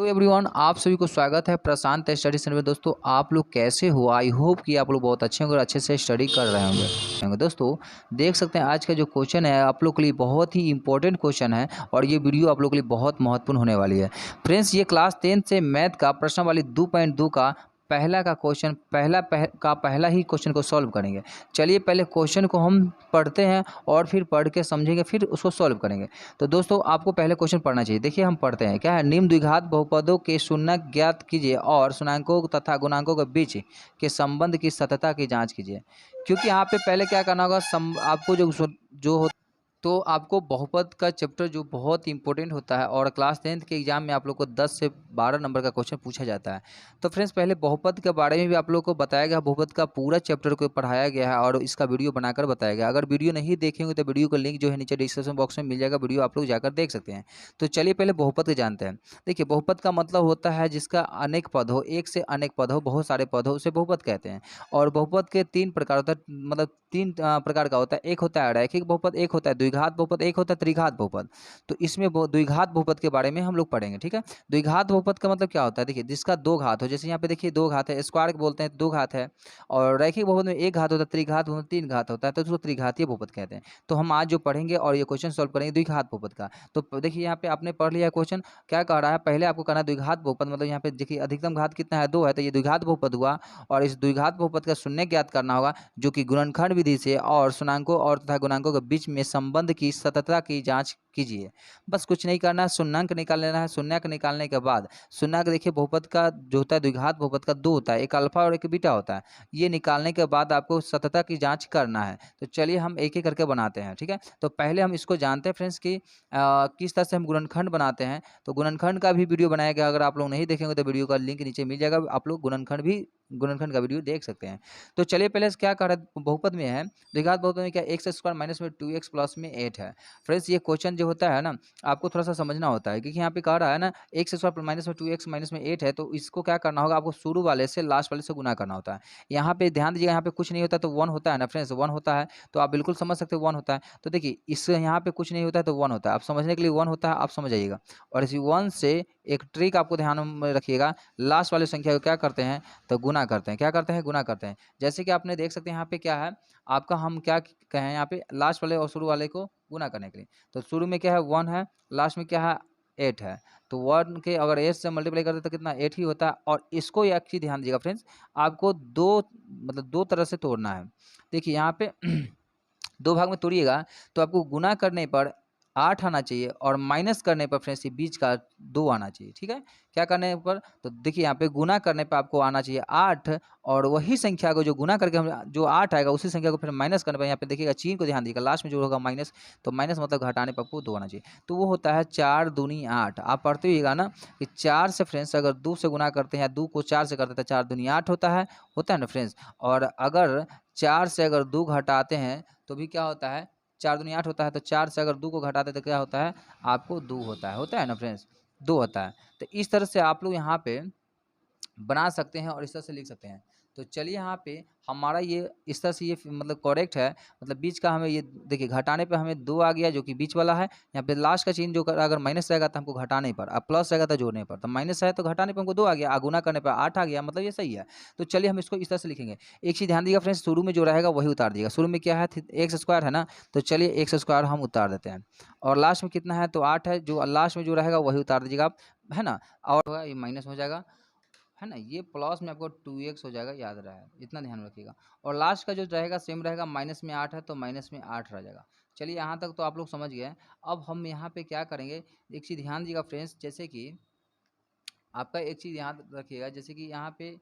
Everyone, आप सभी को स्वागत है प्रशांत स्टडी सेंटर में। दोस्तों, आप लोग कैसे हो? आई होप कि आप लोग बहुत अच्छे होंगे और अच्छे से स्टडी कर रहे होंगे। दोस्तों, देख सकते हैं आज का जो क्वेश्चन है आप लोग के लिए बहुत ही इंपॉर्टेंट क्वेश्चन है और ये वीडियो आप लोग के लिए बहुत महत्वपूर्ण होने वाली है। फ्रेंड्स, ये क्लास 10 से मैथ का प्रश्नावली 2.2 का पहला का क्वेश्चन पहला ही क्वेश्चन को सॉल्व करेंगे। चलिए पहले क्वेश्चन को हम पढ़ते हैं और फिर पढ़ के समझेंगे, फिर उसको सॉल्व करेंगे। तो दोस्तों, आपको पहले क्वेश्चन पढ़ना चाहिए। देखिए हम पढ़ते हैं, क्या है? निम्न द्विघात बहुपदों के शून्यक ज्ञात कीजिए और शून्याङ्कों तथा गुणांकों के बीच के संबंध की सत्यता की जांच कीजिए। क्योंकि यहाँ पे पहले क्या करना होगा, आपको जो तो आपको बहुपद का चैप्टर जो बहुत इंपॉर्टेंट होता है और क्लास 10th के एग्जाम में आप लोग को 10 से 12 नंबर का क्वेश्चन पूछा जाता है। तो फ्रेंड्स, पहले बहुपद के बारे में भी आप लोग को बताया गया, बहुपद का पूरा चैप्टर को पढ़ाया गया है और इसका वीडियो बनाकर बताया गया। अगर वीडियो नहीं देखेंगे तो वीडियो का लिंक जो है नीचे डिस्क्रिप्शन बॉक्स में मिल जाएगा, वीडियो आप लोग जाकर देख सकते हैं। तो चलिए पहले बहुपद को जानते हैं। देखिए, बहुपद का मतलब होता है जिसका अनेक पद हो, एक से अनेक पद हो, बहुत सारे पद हो, उसे बहुपद कहते हैं। और बहुपद के 3 प्रकार होता है, मतलब 3 प्रकार का होता है। एक होता है रैखिक बहुपद, एक होता है द्विघात बहुपद, एक होता है त्रिघात बहुपद। तो इसमें द्विघात बहुपद के बारे में हम लोग पढ़ेंगे, ठीक है। द्विघात बहुपद का मतलब क्या होता है? देखिए, जिसका 2 घात हो, जैसे यहाँ पे देखिए 2 घात है, स्क्वायर बोलते हैं 2 घात है। और रैखिक बहुपद में 1 घात होता है, त्रिघात बहुपद 3 घात होता है, तो उसको त्रिघातीय बहुपद कहते हैं। तो हम आज जो पढ़ेंगे और ये क्वेश्चन सॉल्व करेंगे द्विघात बहुपद का। तो देखिए यहाँ पे आपने पढ़ लिया क्वेश्चन, क्या कह रहा है? पहले आपको करना है द्विघात बहुपद, मतलब यहाँ पे देखिए अधिकतम घात कितना है? 2 है, तो ये द्विघात बहुपद हुआ। और इस द्विघात बहुपद का शून्य ज्ञात करना होगा, जो कि गुणनखंड विधि से और शून्याङ्कों और तथा गुणांकों के बीच में संबंध की सततता की जांच कीजिए। बस कुछ नहीं करना है, शून्याङ्क निकाल लेना है। शून्याङ्क निकालने के बाद शून्याङ्क देखिए बहुपद का जो होता है द्विघात बहुपद का 2 होता है, एक अल्फा और एक बीटा होता है। ये निकालने के बाद आपको सततता की जांच करना है। तो चलिए हम एक एक करके बनाते हैं, ठीक है। तो पहले हम इसको जानते हैं फ्रेंड्स कि किस तरह से हम गुणनखंड बनाते हैं। तो गुणनखंड का भी वीडियो बनाया गया, अगर आप लोग नहीं देखेंगे तो वीडियो का लिंक नीचे मिल जाएगा, आप लोग गुणनखंड का वीडियो देख सकते हैं। तो चलिए पहले क्या कर रहे हैं, बहुपद में है द्विघात बहुपद में क्या, एक्स स्क्वायर माइनस में 2x प्लस में 8 है। फ्रेंड्स, ये क्वेश्चन जो होता है ना, आपको थोड़ा सा समझना होता है, क्योंकि यहाँ पे कह रहा है ना एक्स स्क्वायर माइनस में 2x माइनस में 8 है। तो इसको क्या करना होगा, आपको शुरू वाले से लास्ट वाले से गुना करना होता है। यहाँ पे ध्यान दीजिएगा, यहाँ पे कुछ नहीं होता तो 1 होता है ना फ्रेंड्स, 1 होता है। तो आप बिल्कुल समझ सकते हो 1 होता है। तो देखिए, इस यहाँ पे कुछ नहीं होता है तो 1 होता है। आप समझने के लिए 1 होता है, आप समझ जाइएगा। और इसी 1 से एक ट्रिक आपको ध्यान में रखिएगा, लास्ट वाली संख्या को क्या करते हैं तो गुना करते हैं। क्या करते हैं? गुना करते हैं। जैसे कि आपने देख सकते हैं यहाँ पे क्या है आपका, हम क्या कहें यहाँ पे लास्ट वाले और शुरू वाले को गुना करने के लिए। तो शुरू में क्या है 1 है, लास्ट में क्या है 8 है। तो 1 के अगर 8 से मल्टीप्लाई करते तो कितना 8 ही होता है। और इसको एक चीज़ ध्यान दीजिएगा फ्रेंड्स, आपको दो तरह से तोड़ना है। देखिए यहाँ पे 2 भाग में तोड़िएगा तो आपको गुना करने पर 8 आना चाहिए और माइनस करने पर फ्रेंड्स ये बीच का 2 आना चाहिए, ठीक है। क्या करने पर, तो देखिए यहाँ पे गुना करने पर आपको आना चाहिए 8, और वही संख्या को जो गुना करके हम जो 8 आएगा उसी संख्या को फिर माइनस करने पर, यहाँ पे देखिएगा चिन्ह को ध्यान दीजिएगा, लास्ट में जो होगा माइनस, तो माइनस मतलब घटाने पर आपको 2 आना चाहिए। तो वो होता है 4 दूनी 8। आप पढ़ते हुएगा ना कि 4 से फ्रेंड्स अगर 2 से गुना करते हैं या 2 को 4 से करते हैं तो 4 दूनी 8 होता है ना फ्रेंड्स। और अगर 4 से अगर 2 घटाते हैं तो भी क्या होता है, 4 दूनी 8 होता है। तो 4 से अगर 2 को घटाते तो क्या होता है, आपको 2 होता है ना फ्रेंड्स, 2 होता है। तो इस तरह से आप लोग यहाँ पे बना सकते हैं और इस तरह से लिख सकते हैं। तो चलिए यहाँ पे हमारा ये इस तरह से ये मतलब करेक्ट है, मतलब बीच का हमें ये देखिए घटाने पे हमें 2 आ गया जो कि बीच वाला है। यहाँ पे लास्ट का चिन्ह जो अगर माइनस रहेगा तो हमको घटाने पर, अब प्लस रहेगा तो जोड़ने पर। तो माइनस है तो घटाने पर हमको 2 आ गया, गुना करने पर 8 आ गया, मतलब ये सही है। तो चलिए हम इसको इस तरह से लिखेंगे। एक चीज़ ध्यान दीजिएगा फ्रेंड्स, शुरू में जो रहेगा वही उतार दीजिएगा। शुरू में क्या है एक्स स्क्वायर है ना, तो चलिए एक्स स्क्वायर हम उतार देते हैं। और लास्ट में कितना है तो 8 है, जो लास्ट में जो रहेगा वही उतार दीजिएगा आप, है ना। और ये माइनस हो जाएगा, है ना, ये प्लस में आपको 2x हो जाएगा, याद रहा है, इतना ध्यान रखिएगा। और लास्ट का जो रहेगा सेम रहेगा, माइनस में 8 है तो माइनस में 8 रह जाएगा। चलिए यहाँ तक तो आप लोग समझ गए। अब हम यहाँ पे क्या करेंगे, एक चीज़ ध्यान दीजिएगा फ्रेंड्स, जैसे कि आपका एक चीज़ याद रखिएगा, जैसे कि यहाँ पे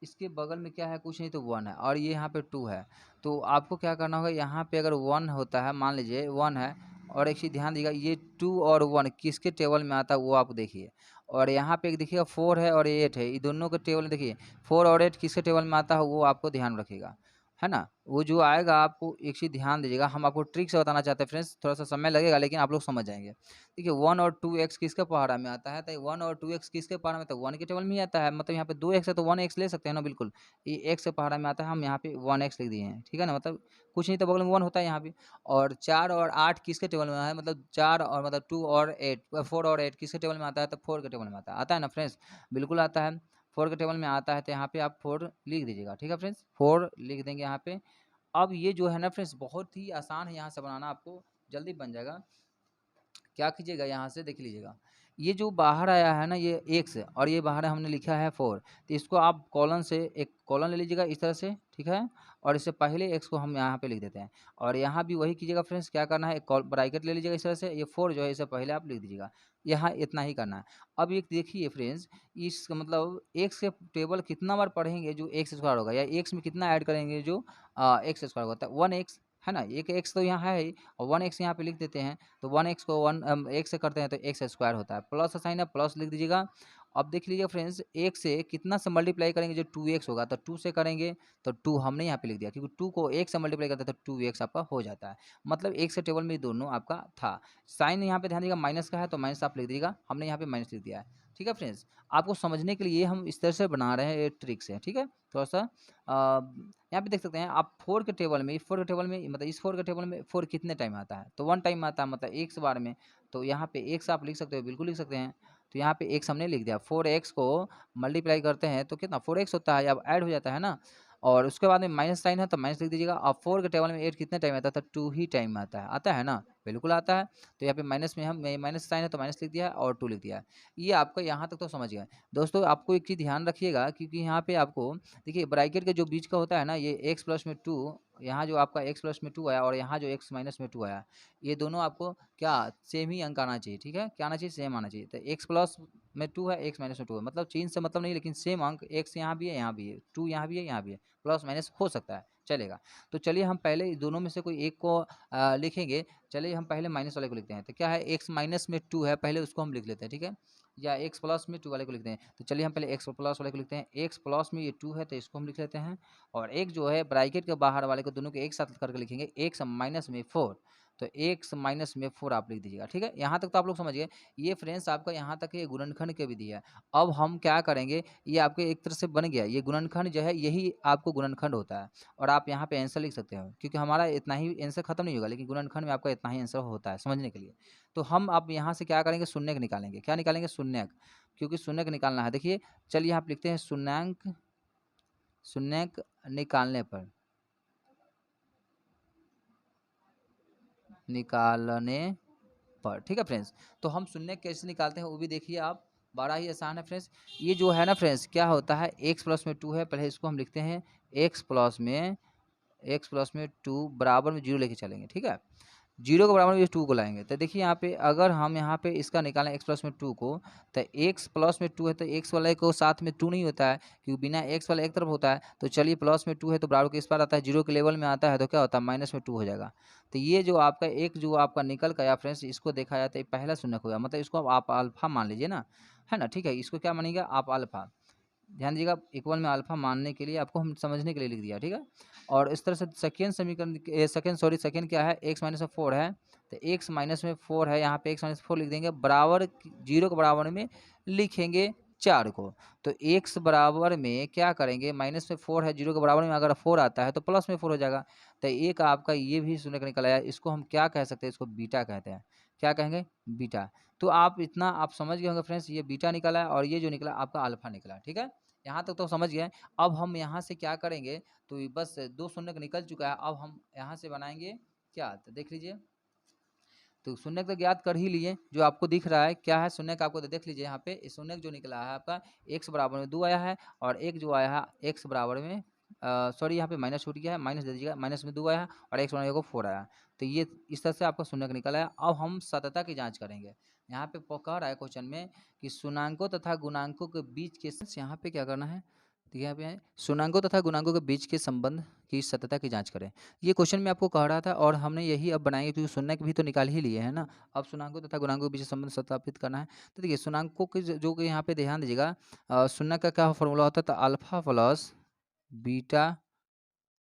इसके बगल में क्या है, कुछ नहीं तो 1 है और ये यहाँ पे 2 है। तो आपको क्या करना होगा, यहाँ पे अगर 1 होता है, मान लीजिए 1 है, और एक चीज़ ध्यान दीजिएगा, ये 2 और 1 किसके टेबल में आता है वो आप देखिए। और यहाँ पे एक देखिएगा 4 है और 8 है, ये दोनों के टेबल में देखिए 4 और 8 किसके टेबल में आता है वो आपको ध्यान रखिएगा, है ना? वो जो आएगा आपको एक चीज़ ध्यान दीजिएगा, हम आपको ट्रिक से बताना चाहते हैं फ्रेंड्स, थोड़ा-सा समय लगेगा लेकिन आप लोग समझ जाएँगे। देखिए 1 और 2x किसके पहाड़ा में आता है? तो 1 और 2x किसके पहाड़ा में आता है? 1 के टेबल में ही आता है, मतलब यहाँ पे 2x है तो 1x ले सकते हैं ना बिल्कुल। ये x के पहाड़ा में आता है, हम यहाँ पे 1x लिख दिए हैं, ठीक है ना? मतलब कुछ नहीं तो बगल में 1 होता है यहाँ भी। और 4 और 8 किसके टेबल में है? मतलब 4 और मतलब 2 और 8 4 और 8 किसके टेबल में आता है? तो 4 के टेबल में आता है। आता है ना फ्रेंड्स? बिल्कुल आता है। 4 के टेबल में आता है तो यहाँ पे आप 4 लिख दीजिएगा, ठीक है फ्रेंड्स? 4 लिख देंगे यहाँ पे। अब ये जो है ना फ्रेंड्स बहुत ही आसान है यहाँ से बनाना, आपको जल्दी बन जाएगा। क्या कीजिएगा यहाँ से देख लीजिएगा, ये जो बाहर आया है ना ये x है और ये बाहर हमने लिखा है 4, तो इसको आप कॉलन से एक कॉलन ले लीजिएगा इस तरह से, ठीक है। और इससे पहले x को हम यहाँ पे लिख देते हैं और यहाँ भी वही कीजिएगा फ्रेंड्स, क्या करना है एक ब्रैकेट ले लीजिएगा इस तरह से, ये 4 जो है इससे पहले आप लिख दीजिएगा, यहाँ इतना ही करना है। अब एक देखिए फ्रेंड्स, इस मतलब x के टेबल कितना बार पढ़ेंगे जो x स्क्वायर होगा, या x में कितना ऐड करेंगे जो x स्क्वायर होता है 1x, है ना। एक x तो यहाँ है ही और 1x यहाँ पे लिख देते हैं, तो 1x को 1 से करते हैं तो x स्क्वायर होता है, प्लस साइन है प्लस लिख दीजिएगा। अब देख लीजिए फ्रेंड्स, 1 से कितना से मल्टीप्लाई करेंगे जो 2x होगा, तो 2 से करेंगे तो 2 हमने यहाँ पे लिख दिया, क्योंकि 2 को 1 से मल्टीप्लाई करते हैं तो 2x आपका हो जाता है। मतलब 1 से टेबल में दोनों आपका था। साइन यहाँ पे ध्यान दीजिएगा माइनस का है तो माइनस आप लिख दीजिएगा, हमने यहाँ पे माइनस लिख दिया है, ठीक है फ्रेंड्स। आपको समझने के लिए हम इस तरह से बना रहे हैं, ये ट्रिक से, ठीक है। थोड़ा सा यहाँ पे देख सकते हैं आप 4 के टेबल में, 4 के टेबल में मतलब इस 4 के टेबल में 4 कितने टाइम आता है, तो 1 टाइम आता है, मतलब एक बार में। तो यहाँ पे x आप लिख सकते हो, बिल्कुल लिख सकते हैं। तो यहाँ पे x हमने लिख दिया, 4x को मल्टीप्लाई करते हैं तो कितना 4x होता है, अब ऐड हो जाता है ना। और उसके बाद में माइनस साइन है तो माइनस लिख दीजिएगा। अब 4 के टेबल में 8 कितने टाइम आता है, तो 2 ही टाइम आता है ना, बिल्कुल आता है। तो यहाँ पे माइनस में हम माइनस साइन है तो माइनस लिख दिया है और 2 लिख दिया है। ये आपका यहाँ तक तो समझ गए दोस्तों। आपको एक चीज़ ध्यान रखिएगा, क्योंकि यहाँ पे आपको देखिए ब्रैकेट के जो बीच का होता है ना, ये x प्लस में 2, यहाँ जो आपका x प्लस में 2 आया और यहाँ जो x माइनस में 2 आया, ये दोनों आपको क्या सेम ही अंक आना चाहिए, ठीक है। क्या आना चाहिए, सेम आना चाहिए। तो x प्लस में 2 है, x माइनस में 2 है, मतलब चेंज से मतलब नहीं, लेकिन सेम अंक x यहाँ भी है, यहाँ भी है, 2 यहाँ भी है, यहाँ भी है, प्लस माइनस हो सकता है, चलेगा। तो चलिए हम पहले दोनों में से कोई एक को लिखेंगे। चलिए हम पहले माइनस वाले को लिखते हैं, तो क्या है x माइनस में 2 है, पहले उसको हम लिख लेते हैं, ठीक है। या x प्लस में 2 वाले को लिखते हैं, तो चलिए हम पहले x प्लस वाले को लिखते हैं। x प्लस में ये 2 है तो इसको हम लिख लेते हैं, और एक जो है ब्रैकेट के बाहर वाले को दोनों को एक साथ करके लिखेंगे, x माइनस में 4, तो x माइनस में 4 आप लिख दीजिएगा, ठीक है। यहाँ तक तो आप लोग समझ गए। ये फ्रेंड्स आपका यहाँ तक ये गुणनखंड की विधि है। अब हम क्या करेंगे, ये आपके एक तरह से बन गया, ये गुणनखंड जो है यही आपको गुणनखंड होता है, और आप यहाँ पे आंसर लिख सकते हो, क्योंकि हमारा इतना ही आंसर खत्म नहीं होगा, लेकिन गुणनखंड में आपका इतना ही आंसर होता है समझने के लिए। तो हम अब यहाँ से क्या करेंगे, शून्यक निकालेंगे। क्या निकालेंगे, शून्यक, क्योंकि शून्यक निकालना है। देखिए चलिए आप लिखते हैं शून्यक, शून्यक निकालने पर, निकालने पर, ठीक है फ्रेंड्स। तो हम शून्य कैसे निकालते हैं वो भी देखिए आप, बड़ा ही आसान है फ्रेंड्स। ये जो है ना फ्रेंड्स, क्या होता है, x प्लस में 2 है, पहले इसको हम लिखते हैं x प्लस में 2 बराबर में 0 लेके चलेंगे, ठीक है। 0 के बराबर में 2 को लाएंगे, तो देखिए यहाँ पे अगर हम यहाँ पे इसका निकालें x प्लस में 2 को, तो x प्लस में 2 है तो x वाले को साथ में 2 नहीं होता है, क्योंकि बिना x वाला एक तरफ होता है। तो चलिए प्लस में 2 है तो बराबर के इस पार आता है, 0 के लेवल में आता है तो क्या होता है, माइनस में 2 हो जाएगा। तो ये जो आपका एक जो आपका निकल गया फ्रेंड्स, इसको देखा जाए तो ये पहला शून्यक होगा, मतलब इसको आप अल्फा मान लीजिए ना, है ना, ठीक है। इसको क्या मानिएगा आप, अल्फा। ध्यान दीजिएगा इक्वल में अल्फा मानने के लिए आपको हम समझने के लिए लिख दिया, ठीक है। और इस तरह से सेकेंड समीकरण, सेकेंड क्या है, x माइनस में 4 है, तो x माइनस में 4 है, यहाँ पे x माइनस 4 लिख देंगे, बराबर 0 के बराबर में लिखेंगे 4 को। तो x बराबर में क्या करेंगे, माइनस में 4 है, 0 के बराबर में अगर 4 आता है तो प्लस में 4 हो जाएगा। तो एक आपका ये भी शून्य का निकल आया, इसको हम क्या कह सकते हैं, इसको बीटा कहते हैं। क्या कहेंगे, बीटा। तो आप इतना आप समझ गए होंगे फ्रेंड्स, ये बीटा निकला है और ये जो निकला आपका अल्फा निकला, ठीक है। यहाँ तक तो समझ गए। अब हम यहाँ से क्या करेंगे, तो ये बस 2 शून्य निकल चुका है, अब हम यहाँ से बनाएंगे क्या, तो देख लीजिए। तो शून्य तो ज्ञात कर ही लिए, जो आपको दिख रहा है क्या है शून्य का, आपको तो देख लीजिए यहाँ पे शून्य जो निकला है आपका x बराबर में 2 आया है, और एक जो आया है x बराबर में सॉरी यहाँ पे माइनस छूट गया है, माइनस दे दीजिएगा, माइनस में 2 आया है और x बराबर को 4 आया। तो ये इस तरह से आपका शून्य निकला है। अब हम सतता की जाँच करेंगे। यहाँ पे कह रहा है क्वेश्चन में कि शून्याङ्कों तथा गुणांकों के बीच के, यहाँ पे क्या करना है, तो यहाँ पे है शून्याङ्कों तथा गुणांकों के बीच के संबंध की सतता की जांच करें। ये क्वेश्चन में आपको कह रहा था और हमने यही अब बनाएंगे, क्योंकि शून्य भी तो निकाल ही लिए है ना। अब शून्याङ्कों तथा गुणांकों के बीच संबंध सत्यापित करना है। तो देखिए शून्याङ्कों के जो कि यहाँ पे ध्यान दीजिएगा, शून्य का क्या फॉर्मूला होता है, तो alpha plus beta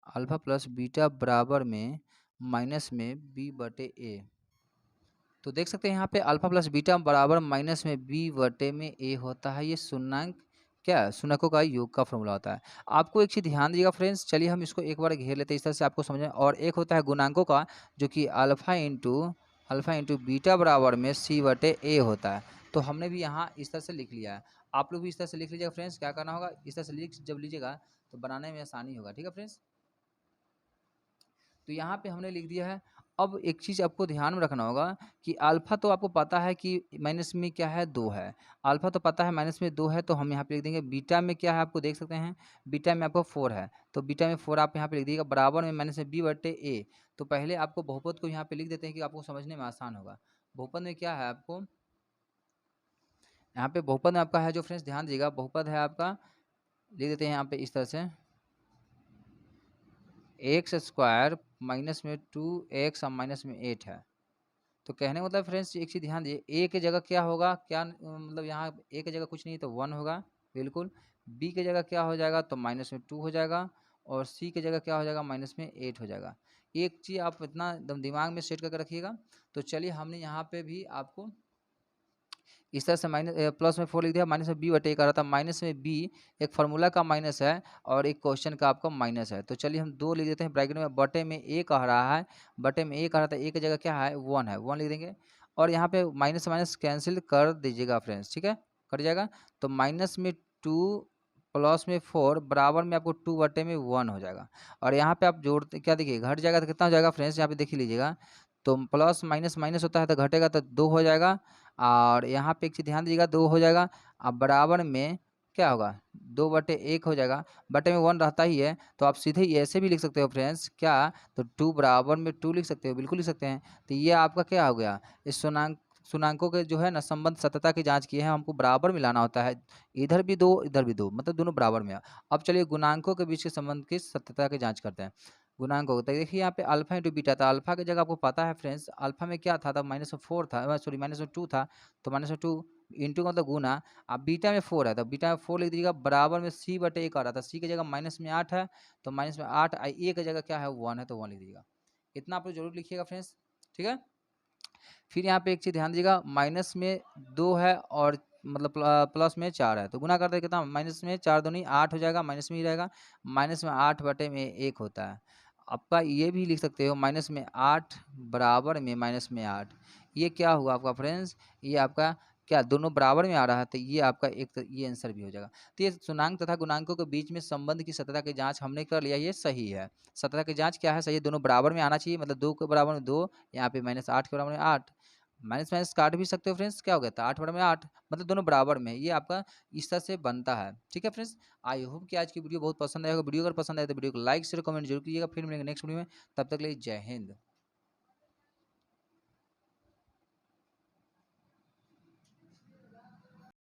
alpha plus beta बराबर में माइनस में बी बटे ए। तो देख सकते हैं यहाँ पे अल्फा प्लस बीटा बराबर माइनस में बी बटे में ए होता है। ये शून्यंक क्या है, शून्यकों का योग का फॉर्मूला होता है। आपको एक चीज़ ध्यान दीजिएगा फ्रेंड्स, चलिए हम इसको एक बार घेर लेते हैं इस तरह से आपको समझ में। और एक होता है गुणांकों का, जो कि अल्फा इंटू बीटा बराबर में सी बटे ए होता है। तो हमने भी यहाँ इस तरह से लिख लिया है। आप लोग भी इस तरह से लिख लीजिएगा फ्रेंड्स। क्या करना होगा, इस तरह से लिख जब लीजिएगा तो बनाने में आसानी होगा। ठीक है फ्रेंड्स, तो यहाँ पे हमने लिख दिया है। अब एक चीज़ आपको ध्यान में रखना होगा कि अल्फ़ा तो आपको पता है कि माइनस में क्या है, 2 है। अल्फ़ा तो पता है माइनस में 2 है, तो हम यहाँ पे लिख देंगे। बीटा में क्या है आपको देख सकते हैं, बीटा में आपको 4 है, तो बीटा में 4 आप यहाँ पे लिख दीजिएगा बराबर में माइनस में बी बटे ए। तो पहले आपको बहुपद को यहाँ पे लिख देते हैं कि आपको समझने में आसान होगा। बहुपद में क्या है, आपको यहाँ पे बहुपद में आपका है जो फ्रेंड्स, ध्यान दीजिएगा, बहुपद है आपका, लिख देते हैं यहाँ पे इस तरह से, एक्स स्क्वायर माइनस में 2x और माइनस में 8 है। तो कहने का मतलब फ्रेंड्स एक चीज़ ध्यान दीजिए, ए की जगह क्या होगा, क्या मतलब यहाँ ए की जगह कुछ नहीं तो 1 होगा बिल्कुल। बी की जगह क्या हो जाएगा, तो माइनस में 2 हो जाएगा। और सी की जगह क्या हो जाएगा, माइनस में 8 हो जाएगा। एक चीज़ आप इतना एकदम दिमाग में सेट करके रखिएगा। तो चलिए हमने यहाँ पे भी आपको इस तरह से माइनस प्लस में 4 लिख दिया, माइनस में बी बटे ए कर रहा था। माइनस में बी एक फार्मूला का माइनस है और एक क्वेश्चन का आपका माइनस है। तो चलिए हम 2 लिख देते हैं ब्रैकेट में, बटे में ए कह रहा है, बटे में ए कह रहा था, ए की जगह क्या है, 1 है, 1 लिख देंगे। और यहाँ पे माइनस माइनस कैंसिल कर दीजिएगा फ्रेंड्स, ठीक है, कट जाएगा। तो माइनस में 2 प्लस में 4 बराबर में आपको 2 बटे में 1 हो जाएगा। और यहाँ पे आप जोड़ते क्या देखिए, घट जाएगा तो कितना हो जाएगा फ्रेंड्स, यहाँ पे देख लीजिएगा। तो प्लस माइनस माइनस होता है तो घटेगा तो 2 हो जाएगा। और यहाँ पे एक चीज़ ध्यान दीजिएगा, 2 हो जाएगा। अब बराबर में क्या होगा, 2 बटे 1 हो जाएगा, बटे में 1 रहता ही है। तो आप सीधे ऐसे भी लिख सकते हो फ्रेंड्स, क्या, तो 2 बराबर में 2 लिख सकते हो, बिल्कुल लिख सकते हैं। तो ये आपका क्या हो गया, इस शून्यंकों के जो है ना संबंध सत्यता की जांच की है, हमको बराबर मिलाना होता है। इधर भी 2 इधर भी 2, मतलब दोनों बराबर में है। अब चलिए गुणांकों के बीच के संबंध की सत्यता की जांच करते हैं। गुणांक होता है, देखिए यहाँ पे अल्फा इंटू बीटा था। अल्फा की जगह आपको पता है फ्रेंड्स, अल्फा में क्या था, तब माइनस में 4 था, सॉरी माइनस में 2 था। तो माइनस में 2 इंटू मतलब गुना। अब बीटा में 4 है, तो बीटा में 4 लिख दीजिएगा बराबर में सी बटे एक आ रहा था। सी की जगह माइनस में 8 है, तो माइनस में 8, ए की जगह क्या है, 1 है, तो 1 लिख दीजिएगा। इतना आप लोग जरूर लिखिएगा फ्रेंड्स, ठीक है। फिर यहाँ पे एक चीज़ ध्यान दीजिएगा, माइनस में 2 है और मतलब प्लस में 4 है, तो गुना करते कितना, माइनस में 4 दूनी 8 हो जाएगा, माइनस में ही रहेगा। माइनस में 8 बटे में 1 होता है। आपका ये भी लिख सकते हो, माइनस में 8 बराबर में माइनस में 8। ये क्या हुआ आपका फ्रेंड्स, ये आपका क्या, दोनों बराबर में आ रहा है, तो ये आपका एक तो ये आंसर भी हो जाएगा। तो ये पूर्णांक तथा गुणांकों के बीच में संबंध की सत्यता की जांच हमने कर लिया, ये सही है। सत्यता की जांच क्या है, सही है, दोनों बराबर में आना चाहिए, मतलब 2 के बराबर में 2, यहाँ पे माइनस 8 के बराबर में 8। माइनस माइनस काट भी सकते हो फ्रेंड्स, क्या हो गया था, 8 बराबर में 8, मतलब दोनों बराबर में, ये आपका इस तरह से बनता है। ठीक है फ्रेंड्स, आई होप कि आज की वीडियो बहुत पसंद आएगा। वीडियो अगर पसंद आए तो वीडियो को लाइक शेयर कमेंट जरूर कीजिएगा। फिर मिलेंगे नेक्स्ट वीडियो में, तब तक के लिए जय हिंद।